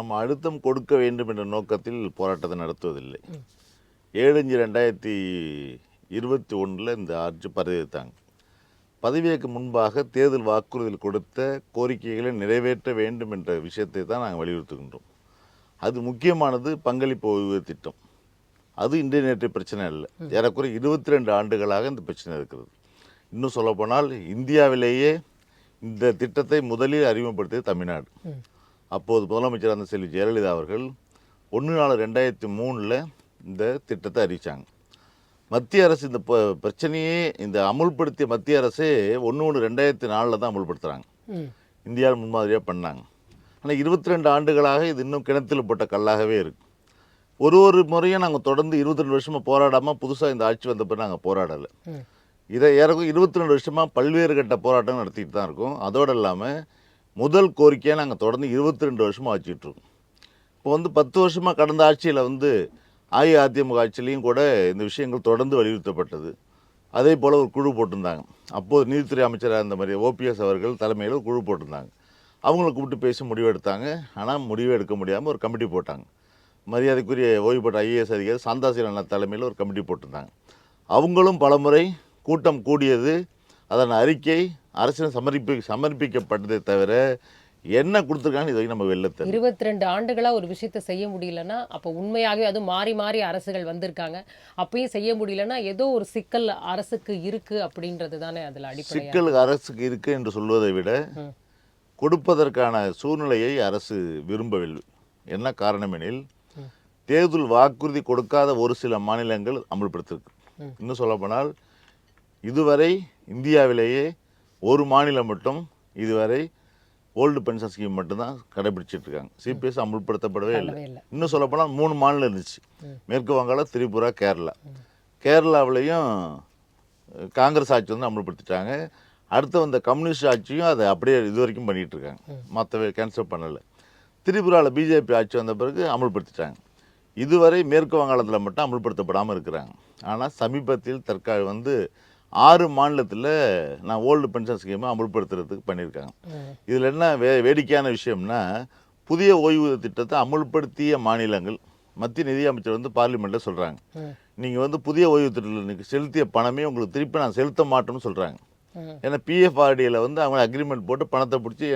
நம்ம அழுத்தம் கொடுக்க வேண்டும் என்ற நோக்கத்தில் போராட்டத்தை நடத்துவதில்லை. 7/5/2021 இந்த ஆட்சி பதவியேற்றாங்க. பதவியேற்க முன்பாக தேர்தல் வாக்குறுதியில் கொடுத்த கோரிக்கைகளை நிறைவேற்ற வேண்டும் என்ற விஷயத்தை தான் நாங்கள் வலியுறுத்துகின்றோம். அது முக்கியமானது பங்களிப்பு ஓய்வூதிய திட்டம். அது இன்றைய நேற்றைய பிரச்சனை இல்லை. ஏறக்குறைய 22 ஆண்டுகளாக இந்த பிரச்சனை இருக்கிறது. இன்னும் சொல்லப்போனால் இந்தியாவிலேயே இந்த திட்டத்தை முதலில் அறிமுகப்படுத்தியது தமிழ்நாடு. அப்போது முதலமைச்சர் அந்த செல்வி ஜெயலலிதா அவர்கள் 1/4/2003 இந்த திட்டத்தை அறிவித்தாங்க. மத்திய அரசு இந்த பிரச்சனையே இந்த அமுல்படுத்திய மத்திய அரசே 1/1/2004 தான் அமுல்படுத்துகிறாங்க. இந்தியாவில் முன்மாதிரியாக பண்ணாங்க. ஆனால் 22 ஆண்டுகளாக இது இன்னும் கிணத்தில் போட்ட கல்லாகவே இருக்குது. ஒரு முறையும் நாங்கள் தொடர்ந்து 22 வருஷமாக போராடாமல் புதுசாக இந்த ஆட்சி வந்த பிறகு நாங்கள் போராடலை. இதை ஏறக்குறைய 22 வருஷமாக பல்வேறு கட்ட போராட்டம் நடத்திட்டு தான் இருக்கோம். அதோடு இல்லாமல் முதல் கோரிக்கையை நாங்கள் தொடர்ந்து 22 வருஷமாக வச்சுக்கிட்டுருக்கோம். இப்போ 10 வருஷமாக கடந்த ஆட்சியில் அஇஅதிமுக ஆட்சியிலையும் கூட இந்த விஷயங்கள் தொடர்ந்து வலியுறுத்தப்பட்டது. அதே போல் ஒரு குழு போட்டிருந்தாங்க. அப்போது நீதித்துறை அமைச்சராக இருந்த மாதிரி ஓபிஎஸ் அவர்கள் தலைமையில் ஒரு குழு போட்டிருந்தாங்க. அவங்கள கூப்பிட்டு பேசி முடிவு எடுத்தாங்க. ஆனால் முடிவு எடுக்க முடியாமல் ஒரு கமிட்டி போட்டாங்க. மரியாதைக்குரிய ஓய்வு பெற்ற ஐஏஎஸ் அதிகாரி சாந்தாசீலன் தலைமையில் ஒரு கமிட்டி போட்டிருந்தாங்க. அவங்களும் பலமுறை கூட்டம் கூடியது, அதன் அறிக்கை அரசிடம் சமர்ப்பிக்கப்பட்டதே தவிர என்ன கொடுத்துருக்காங்க இது நம்ம வெள்ளத்தை 22 ஆண்டுகளாக ஒரு விஷயத்தை செய்ய முடியலன்னா அப்போ உண்மையாகவே அது மாறி மாறி அரசுகள் வந்திருக்காங்க. அப்பயும் செய்ய முடியலன்னா ஏதோ ஒரு சிக்கல் அரசுக்கு இருக்கு அப்படின்றது தானே அதில் அடிப்படை. சிக்கல் அரசுக்கு இருக்கு என்று சொல்வதை விட கொடுப்பதற்கான சூழ்நிலையை அரசு விரும்பவில்லை. என்ன காரணம் எனில் தேர்தல் வாக்குறுதி கொடுக்காத ஒரு சில மாநிலங்கள் அமல்படுத்திருக்கு. இன்னும் சொல்லப்போனால் இதுவரை இந்தியாவிலேயே ஒரு மாநிலம் மட்டும் இதுவரை ஓல்டு பென்ஷன் ஸ்கீம் மட்டும்தான் கடைபிடிச்சிட்டு இருக்காங்க. சிபிஎஸ் அமுல்படுத்தப்படவே இல்லை. இன்னும் சொல்லப்போனால் 3 மாநிலம் இருந்துச்சு. மேற்கு வங்காளம், திரிபுரா, கேரளா. கேரளாவிலையும் காங்கிரஸ் ஆட்சி அமுல்படுத்திட்டாங்க. அடுத்து வந்த கம்யூனிஸ்ட் ஆட்சியும் அதை அப்படியே இது வரைக்கும் பண்ணிகிட்டு இருக்காங்க. மற்றவை கேன்சல் பண்ணலை. திரிபுராவில் பிஜேபி ஆட்சி வந்த பிறகு அமுல்படுத்திட்டாங்க. இதுவரை மேற்கு வங்காளத்தில் மட்டும் அமுல்படுத்தப்படாமல் இருக்கிறாங்க. ஆனால் சமீபத்தில் 6 மாநிலத்தில் நான் ஓல்டு பென்ஷன் ஸ்கீமை அமுல்படுத்துறதுக்கு பண்ணியிருக்காங்க. இதில் என்ன வேடிக்கையான விஷயம்னா, புதிய ஓய்வூதிய திட்டத்தை அமுல்படுத்திய மாநிலங்கள் மத்திய நிதியமைச்சர் பார்லிமெண்ட்டில் சொல்கிறாங்க, நீங்கள் புதிய ஓய்வு திட்டத்தில் செலுத்திய பணமே உங்களுக்கு திருப்பி நான் செலுத்த மாட்டோம்னு சொல்கிறாங்க. ஏன்னா பிஎஃப்ஆர்டியில் அவங்க அக்ரிமெண்ட் போட்டு பணத்தை பிடிச்சி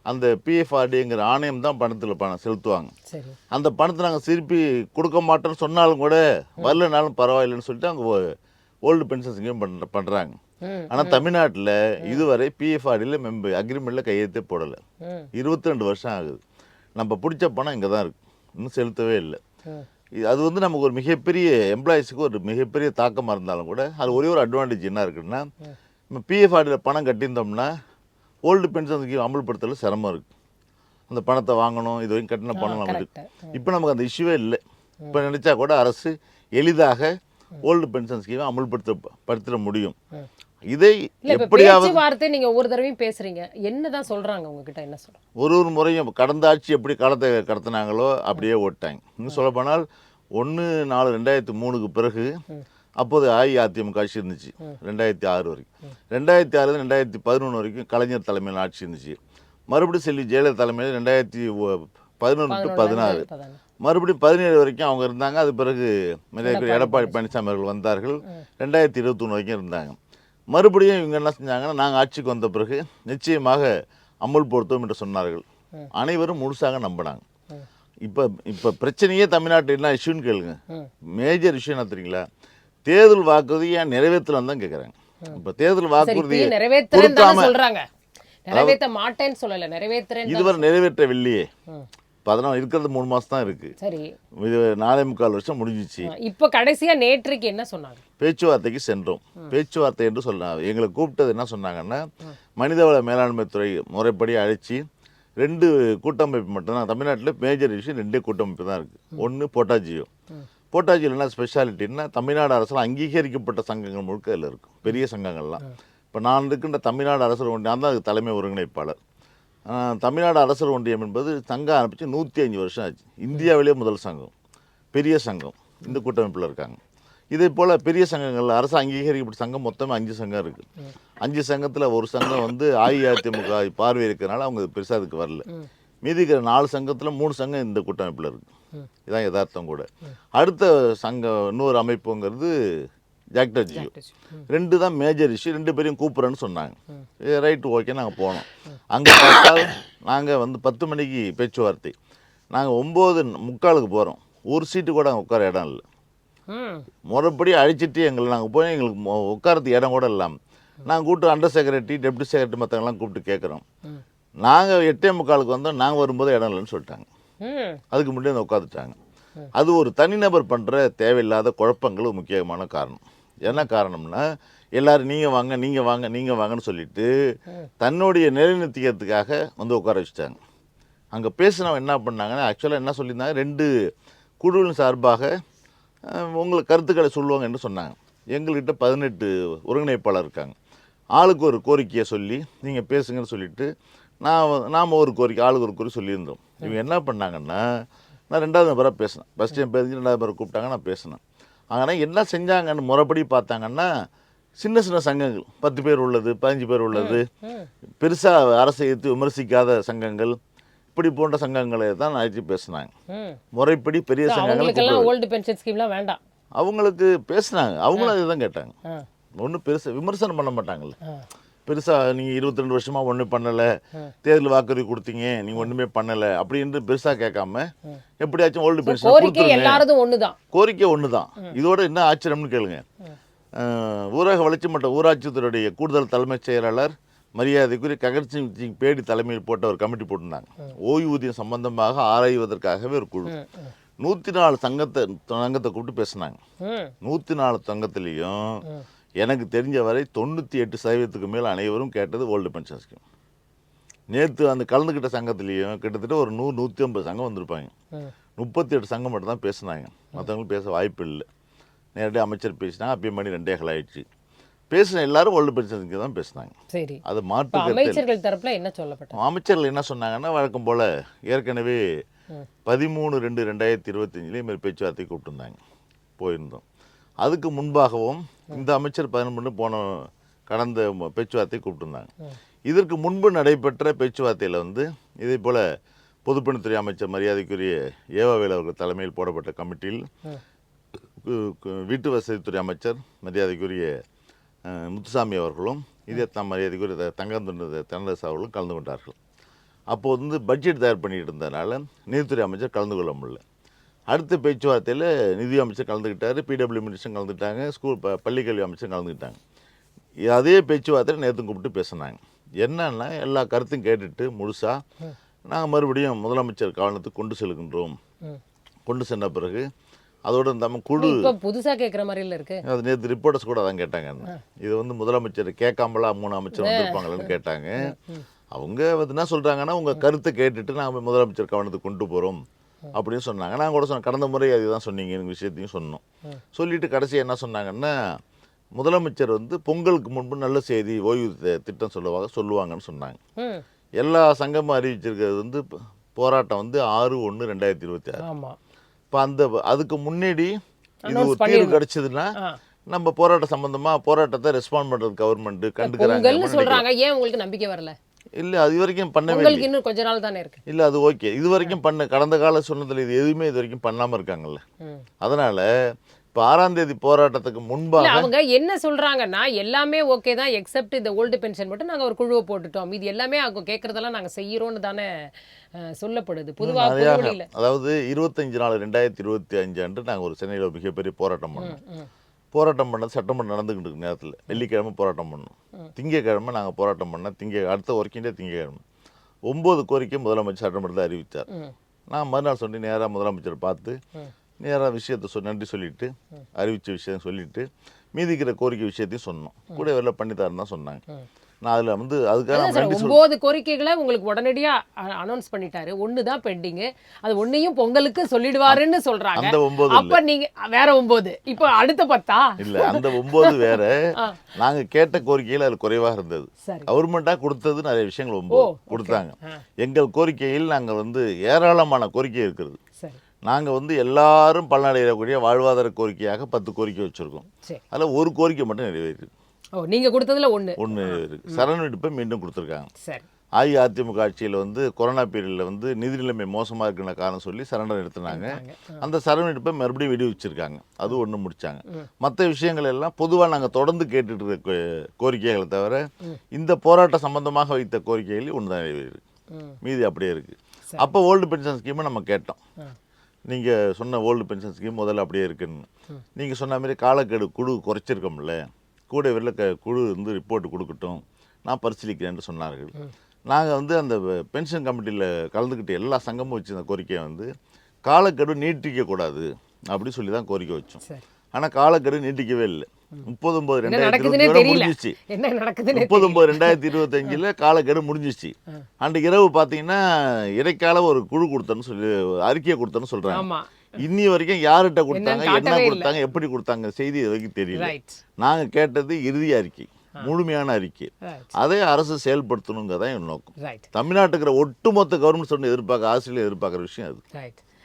அந்த பிஎஃப்ஆர்டிங்கிற ஆணையம் தான் பணம் செலுத்துவாங்க. அந்த பணத்தை நாங்கள் திருப்பி கொடுக்க மாட்டோம்னு சொன்னாலும் கூட வரலனாலும் பரவாயில்லைன்னு சொல்லிட்டு அவங்க ஓல்டு பென்ஷன் ஸ்கீம் பண்ணுறாங்க. ஆனால் தமிழ்நாட்டில் இதுவரை பிஎஃப்ஆர்டியில் அக்ரிமெண்ட்டில் கையெழுத்தே போடலை. 22 வருஷம் ஆகுது. நம்ம பிடிச்ச பணம் இங்கே தான் இருக்குது, இன்னும் செலுத்தவே இல்லை. அது நமக்கு ஒரு மிகப்பெரிய எம்ப்ளாயிஸுக்கு ஒரு மிகப்பெரிய தாக்கமாக இருந்தாலும் கூட அது ஒரே ஒரு அட்வான்டேஜ் என்ன இருக்குன்னா, நம்ம பிஎஃப்ஆர்டியில் பணம் கட்டியிருந்தோம்னா ஓல்டு பென்ஷன் ஸ்கீம் அமல்படுத்தல சிரமம் இருக்குது. அந்த பணத்தை வாங்கணும், இது வரைக்கும் கட்டின பணம் நமக்கு. இப்போ நமக்கு அந்த இஷ்யூவே இல்லை. இப்போ நினச்சா கூட அரசு எளிதாக ஓல்டு பென்ஷன் ஸ்கீமை அமல்படுத்த முடியும். இதை எப்படியாவது வார்த்தை நீங்க ஒவ்வொரு தடவையும் பேசுறீங்க, என்னதான் சொல்றாங்க உங்ககிட்ட? என்ன சொல்றாங்க? ஒரு முறையும் கடந்த ஆட்சி எப்படி காலத்தை கடத்தினாங்களோ அப்படியே ஓட்டாங்க. இன்னும் சொல்ல போனால் 1/4/2003 பிறகு அப்போது அஇஅதிமுக ஆட்சி இருந்துச்சு 2006 வரைக்கும். 2006 2011 வரைக்கும் கலைஞர் தலைமையில் ஆட்சி இருந்துச்சு. மறுபடியும் செல்வி ஜெயலலிதா தலைமையில் 2011 to 16 மறுபடியும் 17 வரைக்கும் அவங்க இருந்தாங்க. அது பிறகு எடப்பாடி பழனிசாமி அவர்கள் வந்தார்கள். 2021 வரைக்கும் இருந்தாங்க. மறுபடியும் இவங்க என்ன செஞ்சாங்கன்னா, நாங்கள் ஆட்சிக்கு வந்த பிறகு நிச்சயமாக அமுல்படுத்துவோம் என்று சொன்னார்கள். அனைவரும் முழுசாக நம்பினாங்க. இப்போ பிரச்சனையே தமிழ்நாட்டில் என்ன இஷ்யூன்னு கேளுங்க. மேஜர் இஷ்யூ என்ன தெரியுங்களா? தேர்தல் வாக்குறுதி ஏன் நிறைவேற்றலாம் தான் கேட்குறாங்க. இப்போ தேர்தல் வாக்குறுதி இதுவரை நிறைவேற்றவில்லையே. இருக்கிறது 3 மாசம் தான் இருக்கு. சரி, இது 4.25 வருஷம் முடிஞ்சிச்சு. இப்போ கடைசியா நேற்றுக்கு என்ன சொன்னாங்க? பேச்சுவார்த்தைக்கு சென்றோம். பேச்சுவார்த்தை என்று சொன்னாங்க. எங்களை கூப்பிட்டது என்ன சொன்னாங்கன்னா, மனிதவள மேலாண்மை துறை முறைப்படி அழைச்சி 2 கூட்டமைப்பு மட்டும்தான் தமிழ்நாட்டில் மேஜர் இஷ்யூ. 2 கூட்டமைப்பு தான் இருக்குது. ஒன்று போட்டாஜியோ. போட்டாஜியில் என்ன ஸ்பெஷாலிட்டின்னா, தமிழ்நாடு அரசால் அங்கீகரிக்கப்பட்ட சங்கங்கள் முழுக்க அதில் இருக்கும். பெரிய சங்கங்கள்லாம். இப்போ நான் இருக்கின்ற தமிழ்நாடு அரசர் ஒன்றியம், நான் தான் அதுக்கு தலைமை ஒருங்கிணைப்பாளர். தமிழ்நாடு அரசர் ஒன்றியம் என்பது சங்கம் ஆரம்பித்து 105 வருஷம் ஆச்சு. இந்தியாவிலே முதல் சங்கம், பெரிய சங்கம் இந்த கூட்டமைப்பில் இருக்காங்க. இதே போல் பெரிய சங்கங்கள் அரசு அங்கீகரிக்கப்பட்ட சங்கம் மொத்தமே 5 சங்கம் இருக்குது. 5 சங்கத்தில் ஒரு சங்கம் அஇஅதிமுக பார்வை இருக்கிறதுனால அவங்க பெருசாக அதுக்கு வரல. மீதி இருக்கிற 4 சங்கத்தில் 3 சங்கம் இந்த கூட்டமைப்பில் இருக்குது. இதுதான் யதார்த்தம் கூட. அடுத்த சங்கம் இன்னொரு அமைப்புங்கிறது ஜாக்டோ ஜியோ. 2 தான் மேஜர் இஷ்யூ. 2 பேரையும் கூப்பிட்றேன்னு சொன்னாங்க. ரைட்டு, ஓகே, நாங்கள் போனோம். அங்கே பார்த்தா நாங்கள் வந்து 10 மணிக்கு பேச்சுவார்த்தை, நாங்கள் 9:45 போகிறோம். ஒரு சீட்டு கூட அங்கே உட்கார இடம் இல்லை. முறைப்படி அழிச்சிட்டு நாங்கள் போய் எங்களுக்கு உட்காரத்துக்கு இடம் கூட இல்லாமல் நாங்கள் கூப்பிட்டு அண்டர் செக்ரட்டரி, டெப்டி செக்ரட்டரி மற்றவங்களாம் கூப்பிட்டு கேட்குறோம். நாங்கள் 8:45 வந்தோம், நாங்கள் வரும்போது இடம் இல்லைன்னு சொல்லிட்டாங்க. அதுக்கு முன்னாடி வந்து உட்காந்துட்டாங்க. அது ஒரு தனிநபர் பண்ணுற தேவையில்லாத குழப்பங்கள் முக்கியமான காரணம். என்ன காரணம்னா, எல்லோரும் நீங்கள் வாங்க நீங்கள் வாங்க நீங்கள் வாங்கன்னு சொல்லிட்டு தன்னுடைய நிலைநிறுத்திக்கிறதுக்காக வந்து உட்கார வச்சுட்டாங்க. அங்கே பேசினவங்க என்ன பண்ணாங்கன்னா, ஆக்சுவலாக என்ன சொல்லியிருந்தாங்க, 2 குழுவின் சார்பாக உங்களுக்கு கருத்துக்களை சொல்லுவாங்க என்று சொன்னாங்க. எங்கள்கிட்ட 18 ஒருங்கிணைப்பாளர் இருக்காங்க. ஆளுக்கு ஒரு கோரிக்கையை சொல்லி நீங்கள் பேசுங்கன்னு சொல்லிட்டு நாம் ஒரு கோரிக்கை, ஆளுக்கு ஒரு கோரிக்கை சொல்லியிருந்தோம். இவங்க என்ன பண்ணாங்கன்னா, நான் 2வது நபராக பேசினேன். ஃபஸ்ட் டைம் பேசி 2வது நபரை கூப்பிட்டாங்க, நான் பேசினேன். ஆனால் என்ன செஞ்சாங்கன்னு முறைப்படி பார்த்தாங்கன்னா, சின்ன சின்ன சங்கங்கள் 10 பேர் உள்ளது, 15 பேர் உள்ளது, பெருசாக அரசை எதிர்த்து விமர்சிக்காத சங்கங்கள், இப்படி போன்ற சங்கங்களை தான் அழைச்சி பேசினாங்க. முறைப்படி பெரிய சங்கங்கள் ஓல்டு பென்ஷன் ஸ்கீம்லாம் வேண்டாம் அவங்களுக்கு பேசினாங்க. அவங்களும் அதுதான் கேட்டாங்க. ஒன்றும் பெருசாக விமர்சனம் பண்ண மாட்டாங்கல்ல. பெருசாக நீங்கள் 22 வருஷமாக ஒன்றும் பண்ணலை, தேர்தல் வாக்குறுதி கொடுத்தீங்க, நீங்கள் ஒன்றுமே பண்ணலை அப்படின்னு பெருசாக கேட்காம எப்படியாச்சும் ஓல்டு பென்ஷன் கோரிக்கை ஒன்று தான். இதோட என்ன ஆச்சரியம்னு கேளுங்க. ஊரக வளர்ச்சி மற்றும் ஊராட்சித்துறையுடைய கூடுதல் தலைமைச் செயலாளர் மரியாதைக்குரிய ககன்சிங் சிங் பேடி தலைமையில் போட்ட ஒரு கமிட்டி போட்டிருந்தாங்க. ஓய்வூதியம் சம்பந்தமாக ஆராய்வதற்காகவே ஒரு குழு. 104 சங்கத்தை கூப்பிட்டு பேசினாங்க. 104 சங்கத்திலையும் எனக்கு தெரிஞ்ச வரை 98% மேல் அனைவரும் கேட்டது ஓல்டு பென்ஷன் ஸ்கீம். நேற்று அந்த கலந்துக்கிட்ட சங்கத்திலையும் கிட்டத்தட்ட ஒரு 100-150 சங்கம் வந்திருப்பாங்க. 38 சங்கம் மட்டும் தான் பேசினாங்க. மற்றவங்களும் பேச வாய்ப்பு இல்லை. நேரடியாக அமைச்சர் பேசினாங்க. அப்பயும் மணி 2:15 ஆயிடுச்சு. பேசின எல்லாரும் ஓல்டு பென்ஷன் ஸ்கீம் தான் பேசினாங்க. சரி, அது மாற்று அமைச்சர்கள் தரப்புல என்ன சொல்லப்பட்டது? அமைச்சர்கள் என்ன சொன்னாங்கன்னா, வழக்கம் போல் ஏற்கனவே 13/2/2025 மாதிரி பேச்சுவார்த்தை கூப்பிட்டுருந்தாங்க, போயிருந்தோம். அதுக்கு முன்பாகவும் இந்த அமைச்சர் 11 போன கடந்த பேச்சுவார்த்தை கூப்பிட்டுருந்தாங்க. இதற்கு முன்பு நடைபெற்ற பேச்சுவார்த்தையில் வந்து இதே போல் பொதுப்பணித்துறை அமைச்சர் மரியாதைக்குரிய ஏவாவேல் அவர்கள் தலைமையில் போடப்பட்ட கமிட்டியில் வீட்டு வசதித்துறை அமைச்சர் மரியாதைக்குரிய முத்துசாமி அவர்களும் இதே மரியாதைக்குரிய தங்கத்துறை தென்னரசு அவர்களும் கலந்து கொண்டார்கள். அப்போது வந்து பட்ஜெட் தயார் பண்ணிட்டு இருந்ததுனால நீதித்துறை அமைச்சர் கலந்து கொள்ள முடியல. அடுத்த பேச்சுவார்த்தையில் நிதி அமைச்சர் கலந்துக்கிட்டார், பிடபிள்யூ மினிஸ்டர் கலந்துக்கிட்டாங்க, பள்ளிக்கல்வி அமைச்சர் கலந்துக்கிட்டாங்க. அதே பேச்சுவார்த்தையில் நேற்று கூப்பிட்டு பேசினாங்க. என்னன்னா, எல்லா கருத்தும் கேட்டுட்டு முழுசாக நாங்கள் மறுபடியும் முதலமைச்சர் கவனத்துக்கு கொண்டு செல்கின்றோம். கொண்டு சென்ற பிறகு அதோடு நம்ம குழு புதுசாக கேட்குற மாதிரி இருக்கு. அது நேற்று ரிப்போர்ட்டர்ஸ் கூட அதான் கேட்டாங்க. இது வந்து முதலமைச்சர் கேட்காமலா 3 அமைச்சர் வந்திருப்பாங்களான்னு கேட்டாங்க. அவங்க என்ன சொல்கிறாங்கன்னா, உங்கள் கருத்தை கேட்டுட்டு நாங்கள் முதலமைச்சர் கவனத்துக்கு கொண்டு போகிறோம் அப்படின்னு சொன்னாங்க. நாங்கள் கூட சொன்னோம், கடந்த முறை அதுதான் சொன்னீங்க, எனக்கு விஷயத்தையும் சொன்னோம். சொல்லிவிட்டு கடைசி என்ன சொன்னாங்கன்னா, முதலமைச்சர் வந்து பொங்கலுக்கு முன்பு நல்ல செய்தி ஓய்வு திட்டம் சொல்லுவாங்கன்னு சொன்னாங்க. எல்லா சங்கமும் அறிவிச்சிருக்கிறது வந்து போராட்டம் வந்து 6/1/2026. இப்போ அதுக்கு முன்னாடி இது ஒரு தீர்வு கிடைச்சதுன்னா நம்ம போராட்டம் சம்பந்தமாக போராட்டத்தை ரெஸ்பாண்ட் பண்ணுறது கவர்மெண்ட் கண்டுக்கிறாங்க சொல்கிறாங்க. ஏன் உங்களுக்கு நம்பிக்கை வரல? இல்லை, அது வரைக்கும் பண்ணவே இல்லை. இன்னும் கொஞ்ச நாள் தானே இருக்கு. இல்லை, அது ஓகே. இது வரைக்கும் கடந்த கால சொன்னதில் இது எதுவுமே இது வரைக்கும் பண்ணாமல் இருக்காங்கல்ல. அதனால் இப்போ 6ஆம் தேதி போராட்டத்துக்கு முன்பாக அவங்க என்ன சொல்கிறாங்கன்னா, எல்லாமே ஓகே தான் எக்ஸப்ட் இந்த ஓல்டு பென்ஷன் மட்டும் நாங்கள் ஒரு குழுவை போட்டுட்டோம், இது எல்லாமே அவங்க கேட்குறதெல்லாம் நாங்கள் செய்கிறோன்னு தானே சொல்லப்படுது பொதுவாக. அதாவது 25/4/2025 அன்று நாங்கள் ஒரு சென்னையில் மிகப்பெரிய போராட்டம் பண்ணோம். போராட்டம் பண்ணது சட்டமன்றம் நடந்துக்கிட்டு இருக்கு நேரத்தில். வெள்ளிக்கிழமை போராட்டம் பண்ணோம். திங்கக்கிழமை நாங்கள் போராட்டம் பண்ணோம். அடுத்த ஒர்க்கிங் டே திங்கக்கிழமை 9 கோரிக்கை முதலமைச்சர் சட்டமன்றத்தில் அறிவித்தார். நான் மறுநாள் சொல்லி நேராக முதலமைச்சர் பார்த்து நேராக விஷயத்தை நன்றி சொல்லிவிட்டு அறிவித்த விஷயம் சொல்லிவிட்டு மீதிக்கிற கோரிக்கை விஷயத்தையும் சொன்னோம். கூட வெளில பண்ணித்தாருன்னு தான் சொன்னாங்க. நான் அதில் வந்து அதுக்காக 9 கோரிக்கைகளை உங்களுக்கு உடனடியாக அனௌன்ஸ் பண்ணிட்டாரு. 1 தான் பெண்டிங். அது 1ஐயும் பொங்கலுக்கு சொல்லிடுவாருன்னு சொல்றாங்க. அந்த 9 அப்ப நீங்க வேற 9, இப்போ அடுத்த 10 இல்ல, அந்த 9 வேற. நாங்க கேட்ட கோரிக்கையில் அது குறைவாக இருந்தது. கவர்மெண்டா கொடுத்தது நிறைய விஷயங்கள் 9 கொடுத்தாங்க. எங்கள் கோரிக்கையில் நாங்கள் வந்து ஏராளமான கோரிக்கை இருக்கிறது. நாங்கள் வந்து எல்லாரும் பலனடையக்கூடிய வாழ்வாதார கோரிக்கையாக 10 கோரிக்கை வச்சுருக்கோம். அதில் ஒரு கோரிக்கை மட்டும் நிறைவேறிருக்கு. நீங்கள் கொடுத்ததுல ஒன்று இருக்கு. சரண் விடுப்பை மீண்டும் கொடுத்துருக்காங்க. அஇஅதிமுக ஆட்சியில் வந்து கொரோனா பீரியடில் வந்து நிதி நிலைமை மோசமாக இருக்குன்ற காரணம் சொல்லி சரண்டர் எடுத்துனாங்க. அந்த சரண்டர் எடுப்பை மறுபடியும் விடுவிச்சிருக்காங்க. அது ஒன்று முடிச்சாங்க. மற்ற விஷயங்கள் எல்லாம் பொதுவாக நாங்கள் தொடர்ந்து கேட்டுட்டு இருக்க கோரிக்கைகளை தவிர இந்த போராட்டம் சம்பந்தமாக வைத்த கோரிக்கைகள் ஒன்று தான் இருக்கு. மீதி அப்படியே இருக்குது. அப்போ ஓல்டு பென்ஷன் ஸ்கீமை நம்ம கேட்டோம். நீங்கள் சொன்ன ஓல்டு பென்ஷன் ஸ்கீம் முதல்ல அப்படியே இருக்குன்னு. நீங்கள் சொன்ன மாதிரி காலக்கெடு குழு குறைச்சிருக்கோம்ல, கூட வெளில குழு வந்து ரிப்போர்ட் கொடுக்கட்டும், நான் பரிசீலிக்கிறேன்னு சொன்னார்கள். நாங்கள் வந்து அந்த பென்ஷன் கமிட்டியில் கலந்துக்கிட்ட எல்லா சங்கமும் வச்சிருந்த கோரிக்கையை வந்து காலக்கெடு நீட்டிக்கக்கூடாது அப்படி சொல்லி தான் கோரிக்கை வச்சோம். ஆனால் காலக்கெடு நீட்டிக்கவே இல்லை. 30/9/2020 முடிஞ்சிச்சு. 30/9/2025 காலக்கெடு முடிஞ்சிச்சு. அன்றைக்கு இரவு பார்த்தீங்கன்னா இடைக்கால ஒரு குழு கொடுத்தேன்னு சொல்லி அறிக்கையை கொடுத்தேன்னு சொல்கிறாங்க. இன்னி வரைக்கும் யார்கிட்ட கொடுத்தாங்க, என்ன கொடுத்தாங்க, எப்படி கொடுத்தாங்க செய்தி இது வரைக்கும் தெரியல. நாங்கள் கேட்டது இறுதி அறிக்கை, முழுமையான அறிக்கை. அதை அரசு செயல்படுத்தணுங்கிறதான் என் நோக்கம். தமிழ்நாட்டுக்கு ஒட்டுமொத்த கவர்மெண்ட் சொன்ன ஆசிரியர் எதிர்பார்க்குற விஷயம் அது.